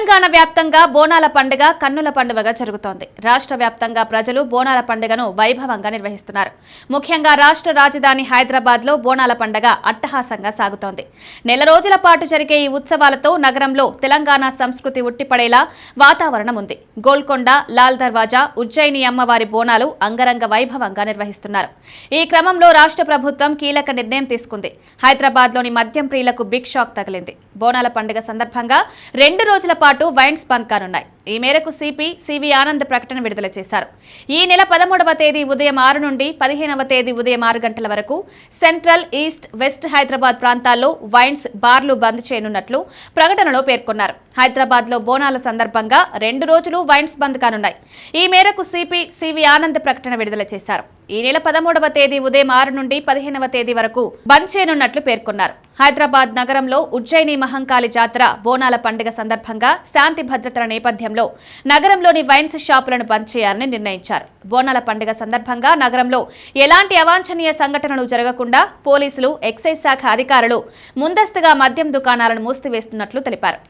తెలంగాణ వ్యాప్తంగా బోనాల పండుగ కన్నుల పండుగగా జరుగుతోంది. రాష్ట్ర వ్యాప్తంగా ప్రజలు బోనాల పండుగను వైభవంగా నిర్వహిస్తున్నారు. ముఖ్యంగా రాష్ట్ర రాజధాని హైదరాబాద్ లో బోనాల పండుగ అట్టహాసంగా సాగుతోంది. నెల రోజుల పాటు జరిగే ఈ ఉత్సవాలతో నగరంలో తెలంగాణ సంస్కృతి ఉట్టిపడేలా వాతావరణం ఉంది. గోల్కొండ, లాల్ దర్వాజా, ఉజ్జయిని అమ్మవారి బోనాలు అంగరంగ వైభవంగా నిర్వహిస్తున్నారు. ఈ క్రమంలో రాష్ట్ర ప్రభుత్వం కీలక నిర్ణయం తీసుకుంది. హైదరాబాద్ లోని మద్యం ప్రియులకు బిగ్ షాక్ తగిలింది. బోనాల పండుగ సందర్భంగా 2 రోజుల పాటు వైన్స్ బంద్ కానున్నాయి. ఈ మేరకు సిపి సివి ఆనంద్ ప్రకటన విడుదల చేశారు. ఈ నెల 13వ తేదీ ఉదయం 6 నుండి 15వ తేదీ ఉదయం 6 గంటల వరకు సెంట్రల్, ఈస్ట్, వెస్ట్ హైదరాబాద్ ప్రాంతాల్లో వైన్స్ బార్లు బంద్ చేయనున్నట్లు ప్రకటనలో పేర్కొన్నారు. హైదరాబాద్ లో బోనాల సందర్భంగా 2 రోజులు వైన్స్ బంద్ కానున్నాయి. ఈ మేరకు సిపి సివి ఆనంద్ ప్రకటన విడుదల చేశారు. ఈ నెల 13వ తేదీ ఉదయం 6 నుండి 15వ తేదీ వరకు బంద్ చేయనున్నట్లు పేర్కొన్నారు. హైదరాబాద్ నగరంలో ఉజ్జయిని మహంకాళి జాతర బోనాల పండుగ సందర్భంగా శాంతి భద్రతల నేపథ్యంలో నగరంలోని వైన్స్ షాపులను బంద్ చేయాలని నిర్ణయించారు. బోనాల పండుగ సందర్భంగా నగరంలో ఎలాంటి అవాంఛనీయ సంఘటనలు జరగకుండా పోలీసులు, ఎక్సైజ్ శాఖ అధికారులు ముందస్తుగా మద్యం దుకాణాలను మూసివేస్తున్నట్లు తెలిపారు.